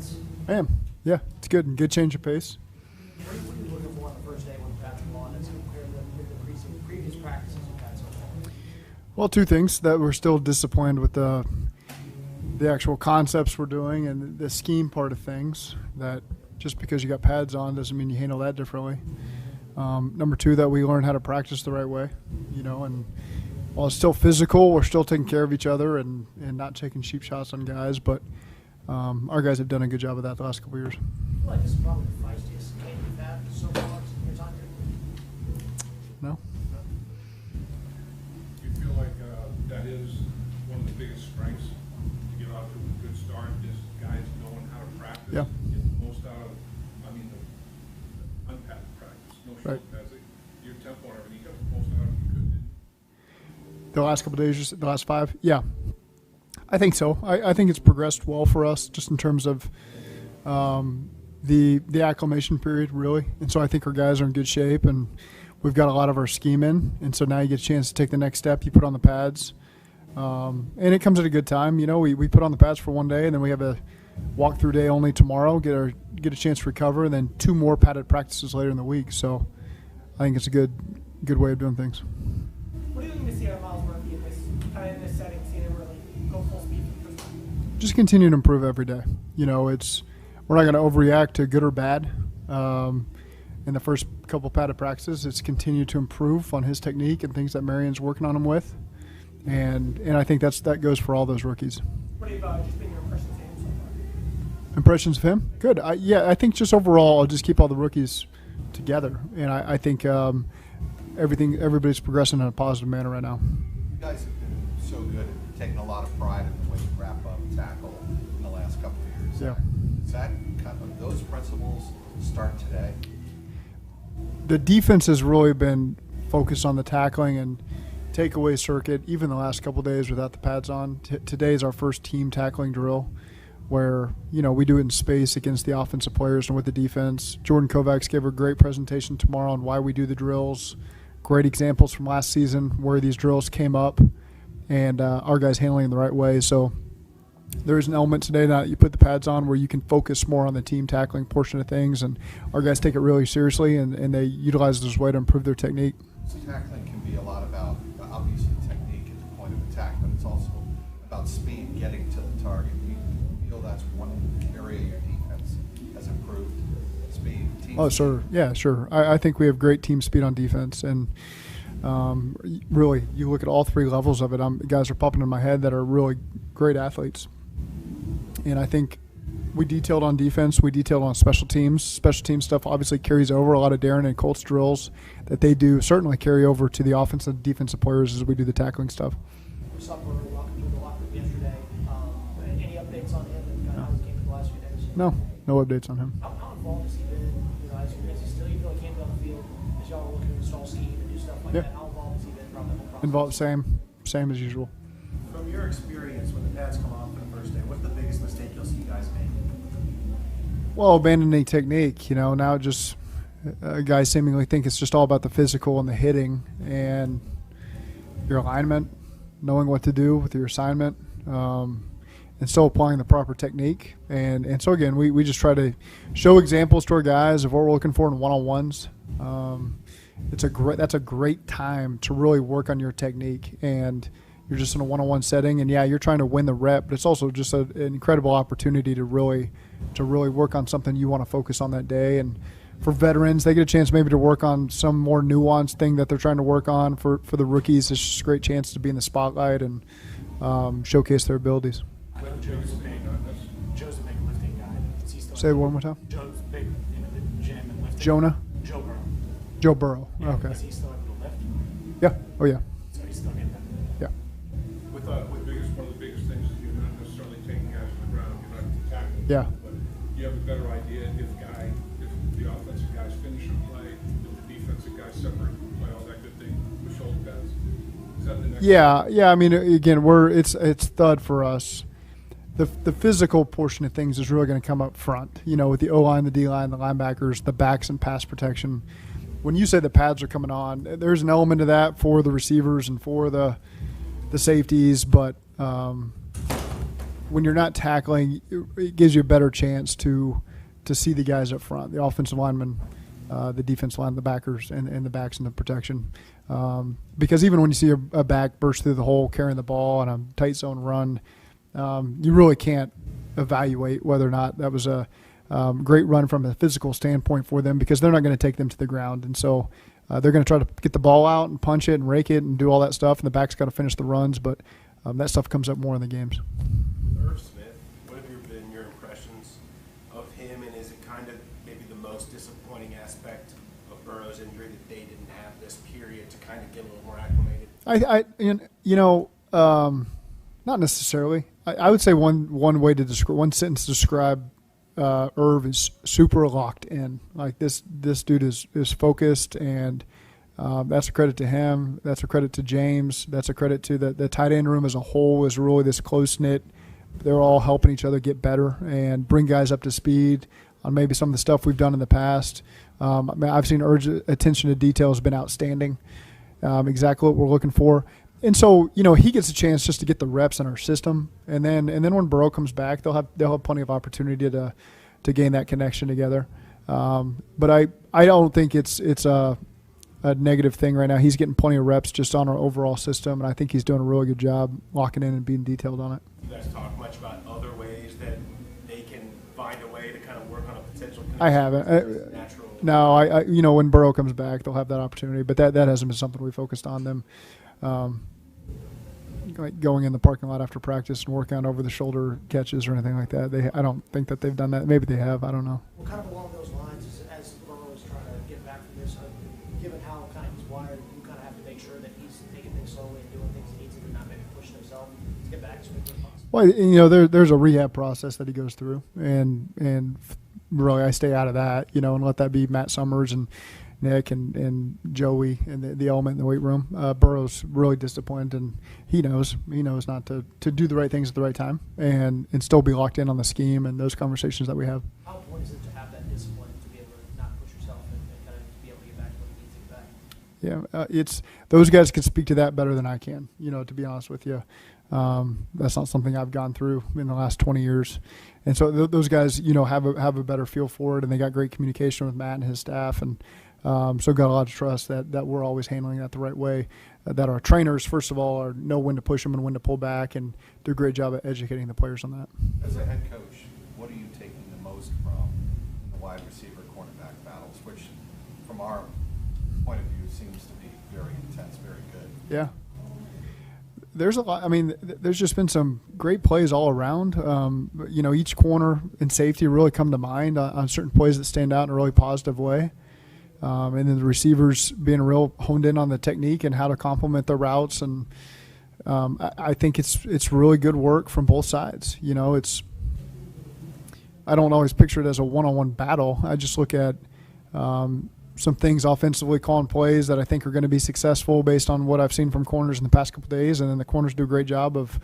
pads. I am. Yeah, it's good. Good change of pace. What are you looking for on the first day when the pads come on as compared to the previous practices you've had so far? Well, two things: that we're still disciplined with the actual concepts we're doing and the scheme part of things. That just because you got pads on doesn't mean you handle that differently. Number two, that we learn how to practice the right way, and while it's still physical, we're still taking care of each other and not taking cheap shots on guys. But our guys have done a good job of that the last couple of years. I feel like this is probably the feistiest game you've had so far in your time here. No? Do you feel like that is one of the biggest strengths to get off to a good start, just guys knowing how to practice? Yeah. Get the most out of, the unpadded practice, no shoulder pads. Your tempo and everything, you got the most out of it you could, didn't you? The last couple of days, the last 5? Yeah. I think so. I think it's progressed well for us just in terms of the acclimation period, really. And so I think our guys are in good shape, and we've got a lot of our scheme in. And so now you get a chance to take the next step. You put on the pads. And it comes at a good time. We put on the pads for one day, and then we have a walkthrough day only tomorrow, get a chance to recover, and then 2 more padded practices later in the week. So I think it's a good way of doing things. What are you looking to see out of Miles Murphy in this setting, seeing him really go full speed for the first time? Just continue to improve every day. We're not going to overreact to good or bad. In the first couple padded practices, it's continue to improve on his technique and things that Marion's working on him with, and I think that goes for all those rookies. What have just been your impressions of him so far? Impressions of him? Good. I think just overall, I'll just keep all the rookies together, and I think everybody's progressing in a positive manner right now. You guys have been so good at taking a lot of pride in the way you wrap up and tackle in the last couple of years. Yeah. Does that those principles start today? The defense has really been focused on the tackling and takeaway circuit, even the last couple of days without the pads on. Today is our first team tackling drill where, we do it in space against the offensive players and with the defense. Jordan Kovacs gave a great presentation tomorrow on why we do the drills. Great examples from last season where these drills came up and our guys handling it the right way. So there is an element today that you put the pads on where you can focus more on the team tackling portion of things, and our guys take it really seriously and they utilize it as a way to improve their technique. So tackling can be a lot about, obviously, technique at the point of attack, but it's also about speed, getting to the target. You feel that's one area your defense has improved, speed, team Oh, speed? sure. Yeah, sure. I think we have great team speed on defense, and really, you look at all 3 levels of it. Guys are popping in my head that are really great athletes. And I think we detailed on defense. We detailed on special teams. Special team stuff obviously carries over. A lot of Darren and Colt's drills that they do certainly carry over to the offensive and defensive players as we do the tackling stuff. Supper walking through the locker room yesterday. Any updates on him and kind of how he came in the last few days? No updates on him. How involved has he been? As he still, you feel like he came down the field as y'all were looking to install scheme and do stuff like that. How involved has he been throughout the whole process? Involved, same as usual. From your experience when the pads come off for the first day, what's the biggest mistake you'll see you guys make? Well, abandoning technique. Now just guys seemingly think it's just all about the physical and the hitting and your alignment, knowing what to do with your assignment, and still applying the proper technique. And so again, we just try to show examples to our guys of what we're looking for in one-on-ones. That's a great time to really work on your technique, and you're just in a one-on-one setting, and you're trying to win the rep, but it's also just an incredible opportunity to really work on something you want to focus on that day. And for veterans, they get a chance maybe to work on some more nuanced thing that they're trying to work on. For the rookies, it's just a great chance to be in the spotlight and showcase their abilities. Joe's a big lifting guy. Is he still Say it one more time. Joe's big in the gym and lifting. Jonah? Joe Burrow. Joe Burrow. Yeah, Okay. Is he still able to lift? Yeah. Oh, yeah. So he's still getting that. Yeah. With one of the biggest things is you're not necessarily taking guys to the ground, you're not tackling. Yeah. But you have a better idea if the offensive guys finish a play, if the defensive guys separate the play, all that good thing with shoulder pads. Is that the next? Yeah. I mean, again, it's thud for us. The physical portion of things is really going to come up front, with the O-line, the D-line, the linebackers, the backs, and pass protection. When you say the pads are coming on, there's an element of that for the receivers and for the safeties, but when you're not tackling, it gives you a better chance to see the guys up front, the offensive linemen, the defense line, the backers, and the backs in the protection. Because even when you see a back burst through the hole carrying the ball on a tight zone run, you really can't evaluate whether or not that was a great run from a physical standpoint for them, because they're not going to take them to the ground. And so they're going to try to get the ball out and punch it and rake it and do all that stuff, and the back's got to finish the runs. But that stuff comes up more in the games. Irv Smith, what have been your impressions of him, and is it kind of maybe the most disappointing aspect of Burrow's injury that they didn't have this period to kind of get a little more acclimated? Not necessarily. I would say one way to describe, one sentence to describe Irv is super locked in. Like this dude is focused, and that's a credit to him. That's a credit to James. That's a credit to the tight end room as a whole is really this close-knit. They're all helping each other get better and bring guys up to speed on maybe some of the stuff we've done in the past. I've seen Irv's attention to detail has been outstanding, exactly what we're looking for. And so, he gets a chance just to get the reps in our system, and then when Burrow comes back, they'll have plenty of opportunity to gain that connection together. But I don't think it's a negative thing right now. He's getting plenty of reps just on our overall system, and I think he's doing a really good job locking in and being detailed on it. You guys talk much about other ways that they can find a way to kind of work on a potential connection? I haven't. No, I when Burrow comes back, they'll have that opportunity, but that hasn't been something we focused on them. Like going in the parking lot after practice and working on over-the-shoulder catches or anything like that. I don't think that they've done that. Maybe they have. I don't know. Well, kind of along those lines, as Burrow is trying to get back from this, given how kind of he's wired, you kind of have to make sure that he's taking things slowly and doing things he needs to do, not maybe pushing himself to get back as quickly as possible. Well, there's a rehab process that he goes through, and really I stay out of that, and let that be Matt Summers and Nick and Joey and the element in the weight room. Burrow's really disciplined, and he knows not to do the right things at the right time and still be locked in on the scheme and those conversations that we have. How important is it to have that discipline to be able to not push yourself and kind of be able to get back when you need to get back? Yeah, it's those guys can speak to that better than I can. To be honest with you, that's not something I've gone through in the last 20 years, and so those guys, have a better feel for it, and they got great communication with Matt and his staff, and so got a lot of trust that we're always handling that the right way. That our trainers, first of all, know when to push them and when to pull back, and do a great job at educating the players on that. As a head coach, what are you taking the most from the wide receiver cornerback battles, which from our point of view seems to be very intense, very good? Yeah. There's a lot. I mean, there's just been some great plays all around. Each corner and safety really come to mind on certain plays that stand out in a really positive way. And then the receivers being real honed in on the technique and how to complement the routes. And I think it's really good work from both sides. I don't always picture it as a one-on-one battle. I just look at some things offensively, calling plays that I think are going to be successful based on what I've seen from corners in the past couple of days. And then the corners do a great job of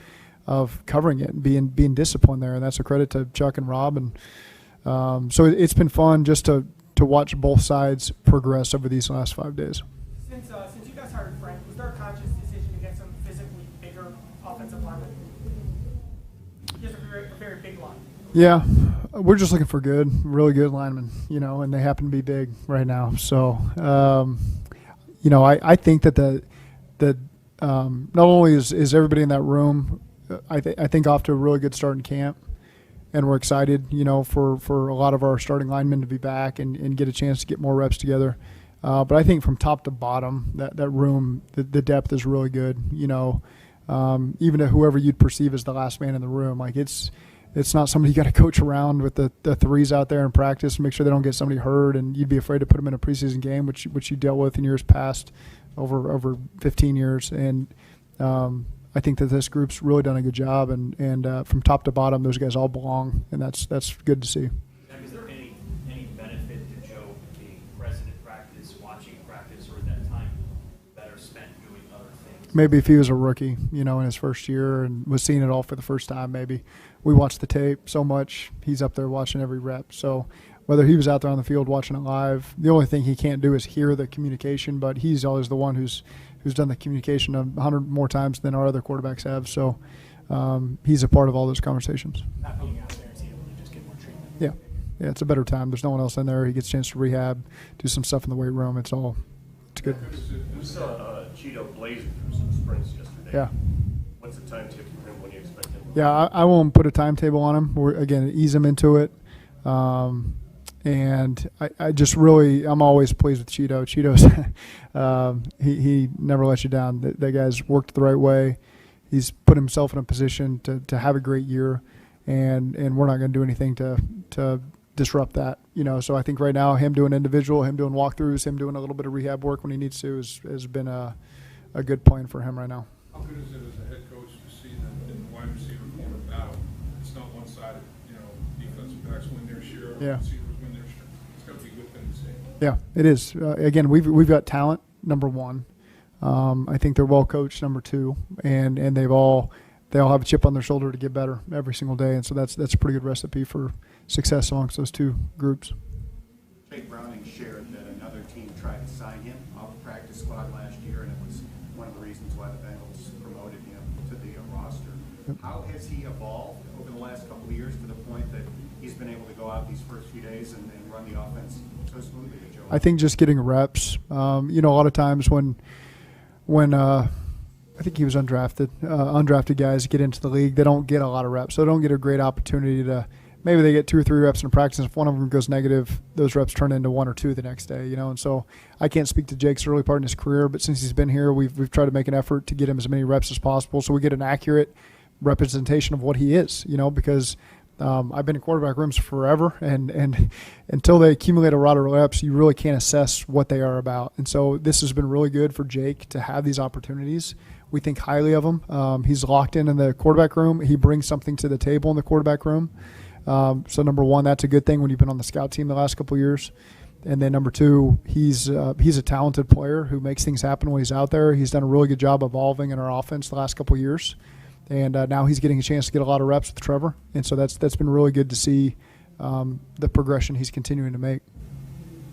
covering it and being disciplined there. And that's a credit to Chuck and Rob. And so it's been fun just to watch both sides progress over these last 5 days. Since you guys hired Frank, was there a conscious decision to get some physically bigger offensive linemen? He has a very big line. Yeah, we're just looking for really good linemen, and they happen to be big right now. So, I think that not only is everybody in that room, I think off to a really good start in camp. And we're excited, for a lot of our starting linemen to be back and get a chance to get more reps together. But I think from top to bottom, that room, the depth is really good. Even to whoever you'd perceive as the last man in the room, like it's not somebody you got to coach around with the threes out there in practice and make sure they don't get somebody hurt. And you'd be afraid to put them in a preseason game, which you dealt with in years past, over 15 years. And I think that this group's really done a good job, and from top to bottom, those guys all belong, and that's good to see. Is there any benefit to Joe being present at practice, watching practice, or at that time better spent doing other things? Maybe if he was a rookie, in his first year and was seeing it all for the first time, maybe. We watch the tape so much, he's up there watching every rep. So whether he was out there on the field watching it live, the only thing he can't do is hear the communication, but he's always the one who's done the communication 100 more times than our other quarterbacks have. So he's a part of all those conversations. Not being out there, is he able to just get more treatment? Yeah. Yeah, it's a better time. There's no one else in there. He gets a chance to rehab, do some stuff in the weight room. It's good. We saw Cheeto blazing through some sprints yesterday. Yeah. What's the timetable for him? When do you expect him? Yeah, I won't put a timetable on him. Again, ease him into it. And I just really, I'm always pleased with Cheeto. Cheeto's, he never lets you down. That guy's worked the right way. He's put himself in a position to have a great year, and we're not going to do anything to disrupt that. So I think right now him doing individual, him doing walkthroughs, him doing a little bit of rehab work when he needs to has been a good plan for him right now. How good is it as a head coach to see that in the wide receiver form of battle? It's not one-sided, defensive backs win their share, Yeah. receivers win their share. It's got to be a good thing to see. Yeah, it is. Again, we've got talent, number one. I think they're well coached, number two, and they all have a chip on their shoulder to get better every single day, and so that's a pretty good recipe for success amongst those two groups. Jake Browning shared that another team tried to sign him off the practice squad last year, and it was one of the reasons why the Bengals promoted him to the roster. Yep. How has he evolved over the last couple of years to the point that he's been able to go out these first few days and run the offense so smoothly with Joe? I think just getting reps. A lot of times when I think he was undrafted guys get into the league, they don't get a lot of reps, so they don't get a great opportunity to. Maybe they get 2 or 3 reps in practice. If one of them goes negative, those reps turn into 1 or 2 the next day, And so I can't speak to Jake's early part in his career, but since he's been here, we've tried to make an effort to get him as many reps as possible, so we get an accurate representation of what he is. Because I've been in quarterback rooms forever, and until they accumulate a lot of reps, you really can't assess what they are about. And so this has been really good for Jake to have these opportunities. We think highly of him. He's locked in the quarterback room. He brings something to the table in the quarterback room. So number one, that's a good thing when you've been on the scout team the last couple of years. And then number two, he's a talented player who makes things happen when he's out there. He's done a really good job evolving in our offense the last couple of years. And now he's getting a chance to get a lot of reps with Trevor. And so that's been really good to see the progression he's continuing to make.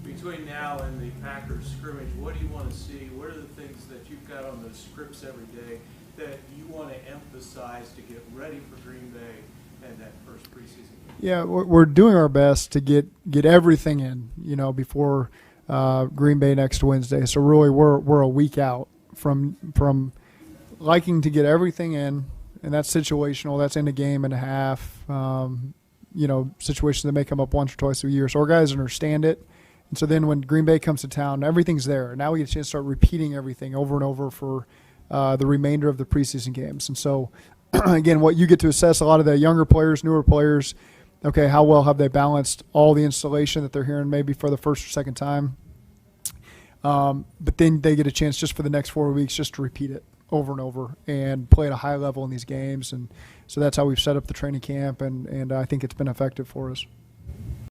Between now and the Packers scrimmage, what do you want to see? What are the things that you've got on the scripts every day that you want to emphasize to get ready for Green Bay and that first preseason game? Yeah, we're doing our best to get everything in, before Green Bay next Wednesday. So really, we're a week out from liking to get everything in, and that's situational. That's in a game and a half. Situations that may come up once or twice a year. So our guys understand it, and so then when Green Bay comes to town, everything's there. Now we get a chance to start repeating everything over and over for the remainder of the preseason games. And so, again, what you get to assess a lot of the younger players, newer players. Okay, how well have they balanced all the installation that they're hearing maybe for the first or second time? But then they get a chance just for the next 4 weeks just to repeat it over and over and play at a high level in these games. And so that's how we've set up the training camp, and I think it's been effective for us.